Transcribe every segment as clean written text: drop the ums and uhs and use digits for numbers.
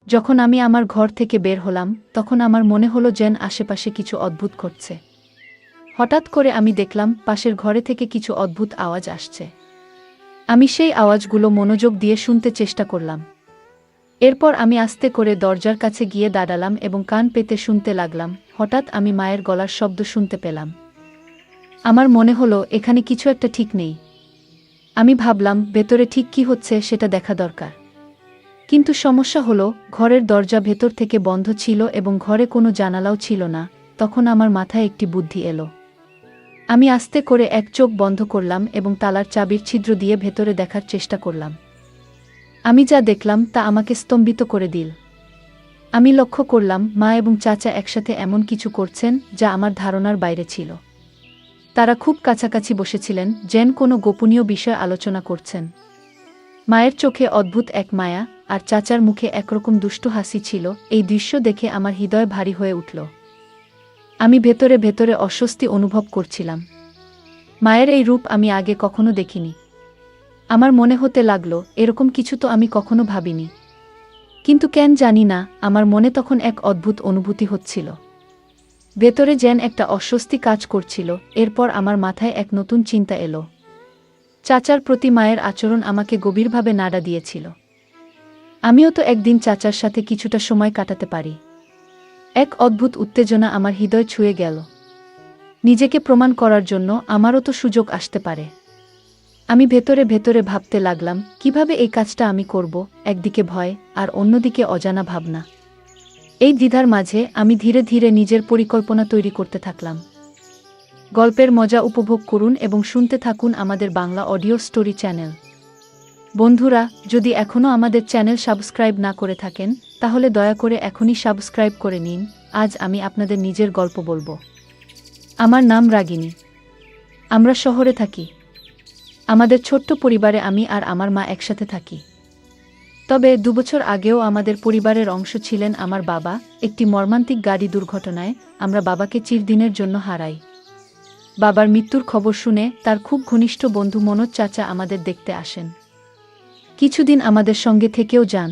যখন আমি আমার ঘর থেকে বের হলাম তখন আমার মনে হলো যেন আশেপাশে কিছু অদ্ভুত ঘটছে। হঠাৎ করে আমি দেখলাম পাশের ঘরে থেকে কিছু অদ্ভুত আওয়াজ আসছে। আমি সেই আওয়াজগুলো মনোযোগ দিয়ে শুনতে চেষ্টা করলাম। এরপর আমি আস্তে করে দরজার কাছে গিয়ে দাঁড়ালাম এবং কান পেতে শুনতে লাগলাম। হঠাৎ আমি মায়ের গলার শব্দ শুনতে পেলাম। আমার মনে হলো এখানে কিছু একটা ঠিক নেই। আমি ভাবলাম ভেতরে ঠিক কি হচ্ছে সেটা দেখা দরকার। কিন্তু সমস্যা হলো ঘরের দরজা ভেতর থেকে বন্ধ ছিল এবং ঘরে কোনো জানালাও ছিল না। তখন আমার মাথায় একটি বুদ্ধি এলো। আমি আস্তে করে এক চোখ বন্ধ করলাম এবং তালার চাবির ছিদ্র দিয়ে ভেতরে দেখার চেষ্টা করলাম। আমি যা দেখলাম তা আমাকে স্তম্ভিত করে দিল। আমি লক্ষ্য করলাম মা এবং চাচা একসাথে এমন কিছু করছেন যা আমার ধারণার বাইরে ছিল। তারা খুব কাছাকাছি বসেছিলেন, যেন কোনো গোপনীয় বিষয় আলোচনা করছেন। মায়ের চোখে অদ্ভুত এক মায়া আর চাচার মুখে একরকম দুষ্টু হাসি ছিল। এই দৃশ্য দেখে আমার হৃদয় ভারী হয়ে উঠল। আমি ভেতরে ভেতরে অস্বস্তি অনুভব করছিলাম। মায়ের এই রূপ আমি আগে কখনো দেখিনি। আমার মনে হতে লাগলো এরকম কিছু তো আমি কখনো ভাবিনি। কিন্তু কেন জানি না, আমার মনে তখন এক অদ্ভুত অনুভূতি হচ্ছিল। ভেতরে যেন একটা অস্বস্তি কাজ করছিল। এরপর আমার মাথায় এক নতুন চিন্তা এলো। চাচার প্রতি মায়ের আচরণ আমাকে গভীরভাবে নাড়া দিয়েছিল। আমিও তো একদিন চাচার সাথে কিছুটা সময় কাটাতে পারি। এক অদ্ভুত উত্তেজনা আমার হৃদয় ছুঁয়ে গেল। নিজেকে প্রমাণ করার জন্য আমারও তো সুযোগ আসতে পারে। আমি ভেতরে ভেতরে ভাবতে লাগলাম কিভাবে এই কাজটা আমি করব, একদিকে ভয় আর অন্যদিকে অজানা ভাবনা। এই দ্বিধার মাঝে আমি ধীরে ধীরে নিজের পরিকল্পনা তৈরি করতে থাকলাম। গল্পের মজা উপভোগ করুন এবং শুনতে থাকুন আমাদের বাংলা অডিও স্টোরি চ্যানেল। বন্ধুরা, যদি এখনও আমাদের চ্যানেল সাবস্ক্রাইব না করে থাকেন তাহলে দয়া করে এখনই সাবস্ক্রাইব করে নিন। আজ আমি আপনাদের নিজের গল্প বলবো। আমার নাম রাগিনী। আমরা শহরে থাকি। আমাদের ছোট্ট পরিবারে আমি আর আমার মা একসাথে থাকি। তবে 2 বছর আগেও আমাদের পরিবারের অংশ ছিলেন আমার বাবা। একটি মর্মান্তিক গাড়ি দুর্ঘটনায় আমরা বাবাকে চিরদিনের জন্য হারাই। বাবার মৃত্যুর খবর শুনে তার খুব ঘনিষ্ঠ বন্ধু মনোজ চাচা আমাদের দেখতে আসেন। কিছুদিন আমাদের সঙ্গে থেকেও যান।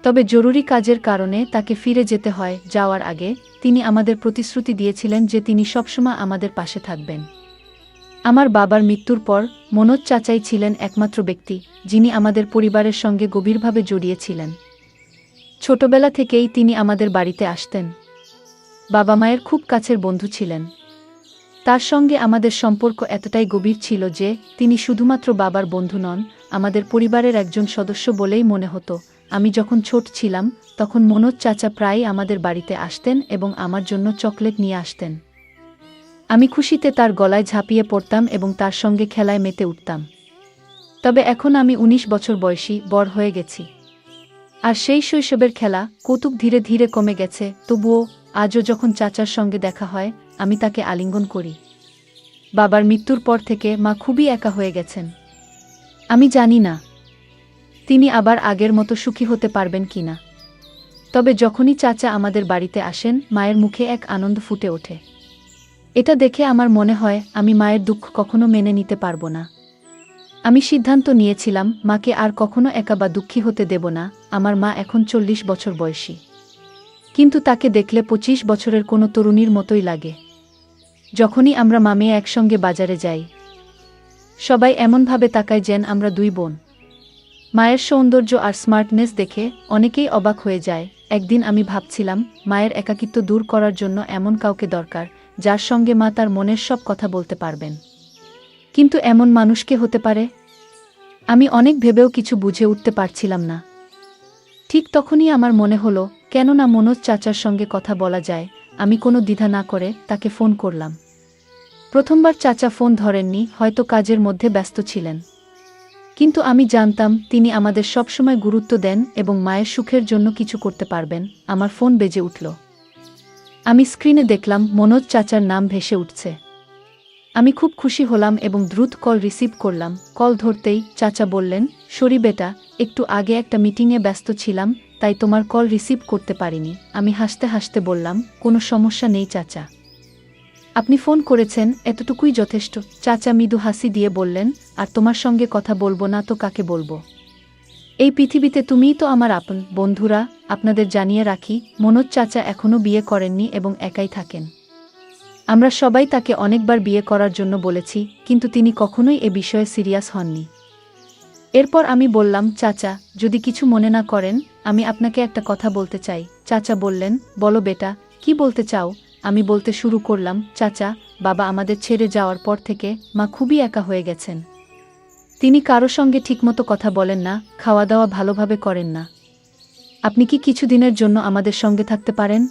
তবে জরুরি কাজের কারণে তাকে ফিরে যেতে হয়। যাওয়ার আগে তিনি আমাদের প্রতিশ্রুতি দিয়েছিলেন যে তিনি সবসময় আমাদের পাশে থাকবেন। আমার বাবার মৃত্যুর পর মনোজ চাচাই ছিলেন একমাত্র ব্যক্তি যিনি আমাদের পরিবারের সঙ্গে গভীরভাবে জড়িয়েছিলেন। ছোটবেলা থেকেই তিনি আমাদের বাড়িতে আসতেন। বাবা মায়ের খুব কাছের বন্ধু ছিলেন। তার সঙ্গে আমাদের সম্পর্ক এতটাই গভীর ছিল যে তিনি শুধুমাত্র বাবার বন্ধু নন, আমাদের পরিবারের একজন সদস্য বলেই মনে হতো। আমি যখন ছোট ছিলাম তখন মনোজ চাচা প্রায়ই আমাদের বাড়িতে আসতেন এবং আমার জন্য চকলেট নিয়ে আসতেন। আমি খুশিতে তার গলায় ঝাঁপিয়ে পড়তাম এবং তার সঙ্গে খেলায় মেতে উঠতাম। তবে এখন আমি 19 বছর বয়সী, বড় হয়ে গেছি। আর সেই শৈশবের খেলা কৌতুক ধীরে ধীরে কমে গেছে। তবুও আজও যখন চাচার সঙ্গে দেখা হয় আমি তাকে আলিঙ্গন করি। বাবার মৃত্যুর পর থেকে মা খুবই একা হয়ে গেছেন। আমি জানি না তিনি আবার আগের মতো সুখী হতে পারবেন কিনা। তবে যখনই চাচা আমাদের বাড়িতে আসেন মায়ের মুখে এক আনন্দ ফুটে ওঠে। এটা দেখে আমার মনে হয় আমি মায়ের দুঃখ কখনো মেনে নিতে পারবো না। আমি সিদ্ধান্ত নিয়েছিলাম মাকে আর কখনো একা বা দুঃখী হতে দেব না। আমার মা এখন 40 বছর বয়সী, কিন্তু তাকে দেখলে 25 বছরের কোনো তরুণীর মতোই লাগে। যখনই আমরা মা মেয়ে একসঙ্গে বাজারে যাই সবাই এমনভাবে তাকায় যেন আমরা 2 বোন। মায়ের সৌন্দর্য আর স্মার্টনেস দেখে অনেকেই অবাক হয়ে যায়। একদিন আমি ভাবছিলাম মায়ের একাকিত্ব দূর করার জন্য এমন কাউকে দরকার যার সঙ্গে মা তার মনের সব কথা বলতে পারবেন। কিন্তু এমন মানুষ কে হতে পারে? আমি অনেক ভেবেও কিছু বুঝে উঠতে পারছিলাম না। ঠিক তখনই আমার মনে হলো কেন না মনোজ চাচার সঙ্গে কথা বলা যায়। আমি কোনো দ্বিধা না করে তাকে ফোন করলাম। প্রথমবার চাচা ফোন ধরেননি, হয়তো কাজের মধ্যে ব্যস্ত ছিলেন। কিন্তু আমি জানতাম তিনি আমাদের সবসময় গুরুত্ব দেন এবং মায়ের সুখের জন্য কিছু করতে পারবেন। আমার ফোন বেজে উঠল। আমি স্ক্রিনে দেখলাম মনোজ চাচার নাম ভেসে উঠছে। আমি খুব খুশি হলাম এবং দ্রুত কল রিসিভ করলাম। কল ধরতেই চাচা বললেন, সরি বেটা, একটু আগে একটা মিটিংয়ে ব্যস্ত ছিলাম তাই তোমার কল রিসিভ করতে পারিনি। আমি হাসতে হাসতে বললাম, কোনো সমস্যা নেই চাচা, আপনি ফোন করেছেন এতটুকুই যথেষ্ট। চাচা মৃদু হাসি দিয়ে বললেন, আর তোমার সঙ্গে কথা বলবো না তো কাকে বলবো? এই পৃথিবীতে তুমিই তো আমার আপন। বন্ধুরা, আপনাদের জানিয়ে রাখি, মনোজ চাচা এখনও বিয়ে করেননি এবং একাই থাকেন। আমরা সবাই তাকে অনেকবার বিয়ে করার জন্য বলেছি, কিন্তু তিনি কখনোই এ বিষয়ে সিরিয়াস হননি। এরপর আমি বললাম, চাচা, যদি কিছু মনে না করেন, আমি আপনাকে একটা কথা বলতে চাই। চাচা বললেন, বলো বেটা, কি বলতে চাও? আমি বলতে শুরু করলাম, চাচা, বাবা আমাদের ছেড়ে যাওয়ার পর থেকে মা খুবই একা হয়ে গেছেন। তিনি কারো সঙ্গে ঠিকমতো কথা বলেন না, খাওয়া দাওয়া ভালোভাবে করেন না। আপনি কি কিছুদিনের জন্য আমাদের সঙ্গে থাকতে পারেন?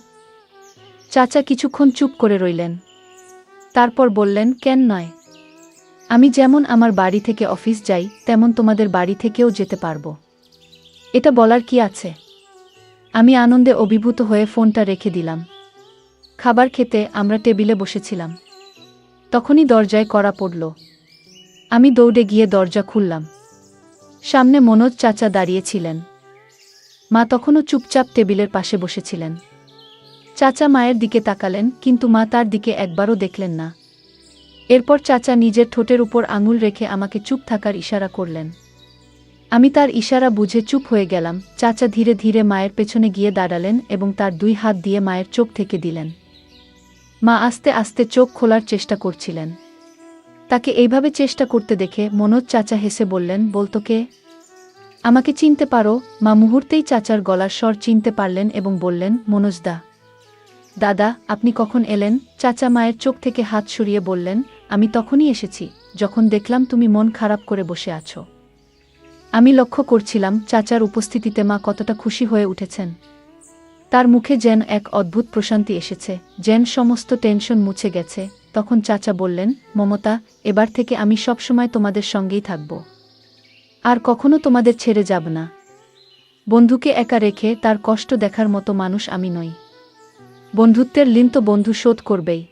চাচা কিছুক্ষণ চুপ করে রইলেন। তারপর বললেন, কেন নয়? আমি যেমন আমার বাড়ি থেকে অফিস যাই, তেমন তোমাদের বাড়ি থেকেও যেতে পারবো। এটা বলার কি আছে? আমি আনন্দে অভিভূত হয়ে ফোনটা রেখে দিলাম। খাবার খেতে আমরা টেবিলে বসেছিলাম। তখনই দরজায় কড়া পড়ল। আমি দৌড়ে গিয়ে দরজা খুললাম। সামনে মনোজ চাচা দাঁড়িয়েছিলেন। মা তখনও চুপচাপ টেবিলের পাশে বসেছিলেন। চাচা মায়ের দিকে তাকালেন, কিন্তু মা তার দিকে একবারও দেখলেন না। এরপর চাচা নিজের ঠোঁটের উপর আঙুল রেখে আমাকে চুপ থাকার ইশারা করলেন। আমি তার ইশারা বুঝে চুপ হয়ে গেলাম। চাচা ধীরে ধীরে মায়ের পেছনে গিয়ে দাঁড়ালেন এবং তার 2 হাত দিয়ে মায়ের চোখ থেকে দিলেন। মা আস্তে আস্তে চোখ খোলার চেষ্টা করছিলেন। তাকে এইভাবে চেষ্টা করতে দেখে মনোজ চাচা হেসে বললেন, বলতো কে? আমাকে চিনতে পারো? মা মুহূর্তেই চাচার গলার স্বর চিনতে পারলেন এবং বললেন, মনোজদা। দাদা, আপনি কখন এলেন? চাচা মায়ের চোখ থেকে হাত সরিয়ে বললেন, আমি তখনই এসেছি, যখন দেখলাম তুমি মন খারাপ করে বসে আছো। আমি লক্ষ্য করছিলাম চাচার উপস্থিতিতে মা কতটা খুশি হয়ে উঠেছেন। তার মুখে যেন এক অদ্ভুত প্রশান্তি এসেছে, যেন সমস্ত টেনশন মুছে গেছে। তখন চাচা বললেন, মমতা, এবার থেকে আমি সবসময় তোমাদের সঙ্গেই থাকব। আর কখনো তোমাদের ছেড়ে যাব না। বন্ধুকে একা রেখে তার কষ্ট দেখার মতো মানুষ আমি নই। বন্ধুত্বের ঋণ তো বন্ধু শোধ করবেই।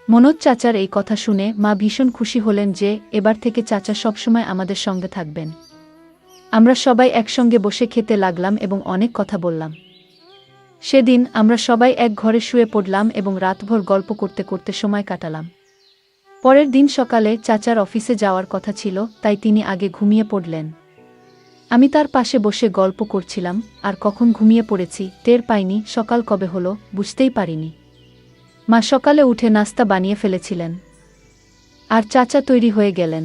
মনোজ চাচার এই কথা শুনে মা ভীষণ খুশি হলেন যে এবার থেকে চাচা সবসময় আমাদের সঙ্গে থাকবেন। আমরা সবাই একসঙ্গে বসে খেতে লাগলাম এবং অনেক কথা বললাম। সেদিন আমরা সবাই এক ঘরে শুয়ে পড়লাম এবং রাতভর গল্প করতে করতে সময় কাটালাম। পরের দিন সকালে চাচার অফিসে যাওয়ার কথা ছিল, তাই তিনি আগে ঘুমিয়ে পড়লেন। আমি তার পাশে বসে গল্প করছিলাম, আর কখন ঘুমিয়ে পড়েছি টের পাইনি। সকাল কবে হলো বুঝতেই পারিনি। মা সকালে উঠে নাস্তা বানিয়ে ফেলেছিলেন, আর চাচা তৈরি হয়ে গেলেন।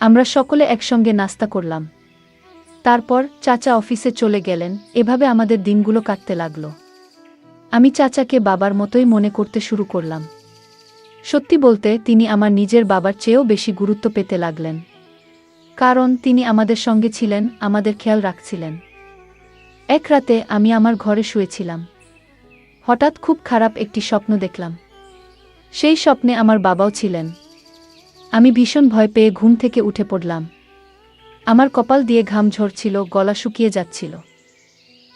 আমরা সকলে একসঙ্গে নাস্তা করলাম। তারপর চাচা অফিসে চলে গেলেন। এভাবে আমাদের দিনগুলো কাটতে লাগলো। আমি চাচাকে বাবার মতোই মনে করতে শুরু করলাম। সত্যি বলতে তিনি আমার নিজের বাবার চেয়েও বেশি গুরুত্ব পেতে লাগলেন, কারণ তিনি আমাদের সঙ্গে ছিলেন, আমাদের খেয়াল রাখছিলেন। এক রাতে আমি আমার ঘরে শুয়েছিলাম। হঠাৎ খুব খারাপ একটি স্বপ্ন দেখলাম। সেই স্বপ্নে আমার বাবাও ছিলেন। আমি ভীষণ ভয় পেয়ে ঘুম থেকে উঠে পড়লাম। আমার কপাল দিয়ে ঘাম ঝরছিল, গলা শুকিয়ে যাচ্ছিল।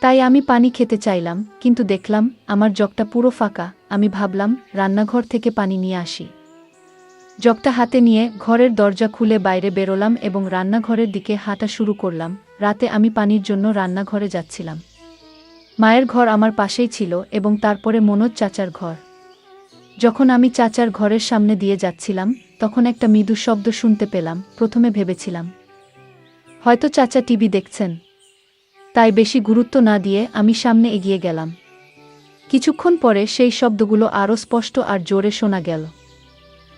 তাই আমি পানি খেতে চাইলাম, কিন্তু দেখলাম আমার জগটা পুরো ফাঁকা। আমি ভাবলাম রান্নাঘর থেকে পানি নিয়ে আসি। জগটা হাতে নিয়ে ঘরের দরজা খুলে বাইরে বেরোলাম এবং রান্নাঘরের দিকে হাঁটা শুরু করলাম। রাতে আমি পানির জন্য রান্নাঘরে যাচ্ছিলাম। মায়ের ঘর আমার পাশেই ছিল এবং তারপরে মনোজ চাচার ঘর। যখন আমি চাচার ঘরের সামনে দিয়ে যাচ্ছিলাম, তখন একটা মৃদু শব্দ শুনতে পেলাম। প্রথমে ভেবেছিলাম হয়তো চাচা টিভি দেখছেন, তাই বেশি গুরুত্ব না দিয়ে আমি সামনে এগিয়ে গেলাম। কিছুক্ষণ পরে সেই শব্দগুলো আরও স্পষ্ট আর জোরে শোনা গেল।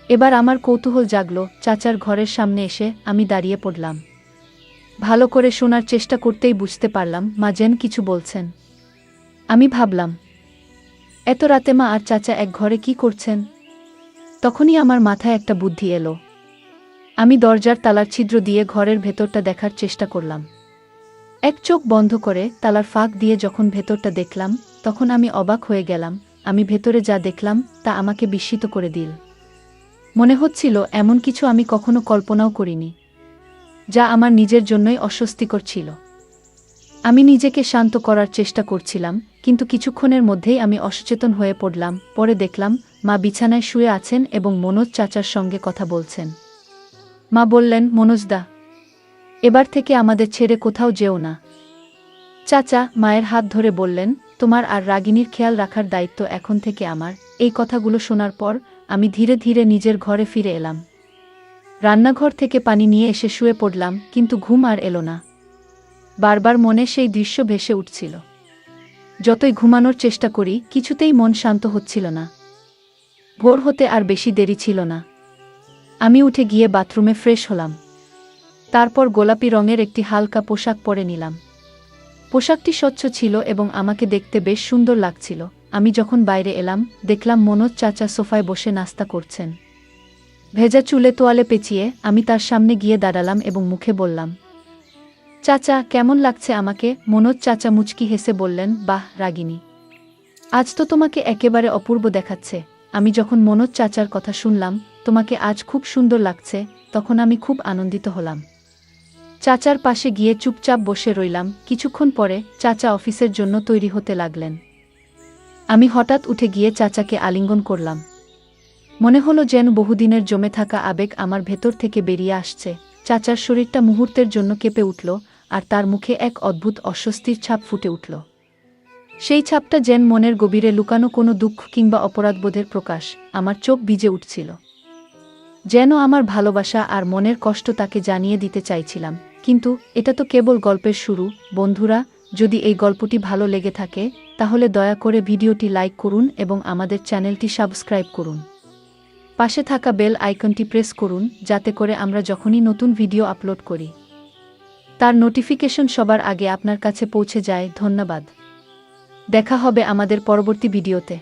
এবার আমার কৌতূহল জাগল। চাচার ঘরের সামনে এসে আমি দাঁড়িয়ে পড়লাম। ভালো করে শোনার চেষ্টা করতেই বুঝতে পারলাম মা যেন কিছু বলছেন। আমি ভাবলাম, এত রাতে মা আর চাচা এক ঘরে কি করছেন? তখনই আমার মাথায় একটা বুদ্ধি এলো। আমি দরজার তালার ছিদ্র দিয়ে ঘরের ভেতরটা দেখার চেষ্টা করলাম। এক চোখ বন্ধ করে তালার ফাঁক দিয়ে যখন ভেতরটা দেখলাম, তখন আমি অবাক হয়ে গেলাম। আমি ভেতরে যা দেখলাম তা আমাকে বিস্মিত করে দিল। মনে হচ্ছিল এমন কিছু আমি কখনো কল্পনাও করিনি, যা আমার নিজের জন্যই অস্বস্তিকর ছিল। আমি নিজেকে শান্ত করার চেষ্টা করছিলাম, কিন্তু কিছুক্ষণের মধ্যেই আমি অসচেতন হয়ে পড়লাম। পরে দেখলাম মা বিছানায় শুয়ে আছেন এবং মনোজ চাচার সঙ্গে কথা বলছেন। মা বললেন, মনোজদা, এবার থেকে আমাদের ছেড়ে কোথাও যেও না। চাচা মায়ের হাত ধরে বললেন, তোমার আর রাগিনীর খেয়াল রাখার দায়িত্ব এখন থেকে আমার। এই কথাগুলো শোনার পর আমি ধীরে ধীরে নিজের ঘরে ফিরে এলাম। রান্নাঘর থেকে পানি নিয়ে এসে শুয়ে পড়লাম, কিন্তু ঘুম আর এলো না। বারবার মনে সেই দৃশ্য ভেসে উঠছিল। যতই ঘুমানোর চেষ্টা করি কিছুতেই মন শান্ত হচ্ছিল না। ভোর হতে আর বেশি দেরি ছিল না। আমি উঠে গিয়ে বাথরুমে ফ্রেশ হলাম। তারপর গোলাপি রঙের একটি হালকা পোশাক পরে নিলাম। পোশাকটি স্বচ্ছ ছিল এবং আমাকে দেখতে বেশ সুন্দর লাগছিল। আমি যখন বাইরে এলাম দেখলাম মনোজ চাচা সোফায় বসে নাস্তা করছেন। ভেজা চুলে তোয়ালে পেঁচিয়ে আমি তার সামনে গিয়ে দাঁড়ালাম এবং মুখে বললাম, চাচা কেমন লাগছে আমাকে? মনোজ চাচা মুচকি হেসে বললেন, বাহ রাগিনী, আজ তো তোমাকে একেবারে অপূর্ব দেখাচ্ছে। আমি যখন মনোজ চাচার কথা শুনলাম তোমাকে আজ খুব সুন্দর লাগছে, তখন আমি খুব আনন্দিত হলাম। চাচার পাশে গিয়ে চুপচাপ বসে রইলাম। কিছুক্ষণ পরে চাচা অফিসের জন্য তৈরি হতে লাগলেন। আমি হঠাৎ উঠে গিয়ে চাচাকে আলিঙ্গন করলাম। মনে হলো যেন বহুদিনের জমে থাকা আবেগ আমার ভেতর থেকে বেরিয়ে আসছে। চাচার শরীরটা মুহূর্তের জন্য কেঁপে উঠল, আর তার মুখে এক অদ্ভুত অস্বস্তির ছাপ ফুটে উঠল। সেই ছাপটা যেন মনের গভীরে লুকানো কোনো দুঃখ কিংবা অপরাধবোধের প্রকাশ। আমার চোখ ভিজে উঠছিল, যেন আমার ভালোবাসা আর মনের কষ্ট তাকে জানিয়ে দিতে চাইছিলাম। কিন্তু এটা তো কেবল গল্পের শুরু। বন্ধুরা, যদি এই গল্পটি ভালো লেগে থাকে তাহলে দয়া করে ভিডিওটি লাইক করুন এবং আমাদের চ্যানেলটি সাবস্ক্রাইব করুন। পাশে থাকা বেল আইকনটি প্রেস করুন যাতে করে আমরা যখনই নতুন ভিডিও আপলোড করি তার নোটিফিকেশন সবার আগে আপনার কাছে পৌঁছে যায়। ধন্যবাদ। দেখা হবে আমাদের পরবর্তী ভিডিওতে।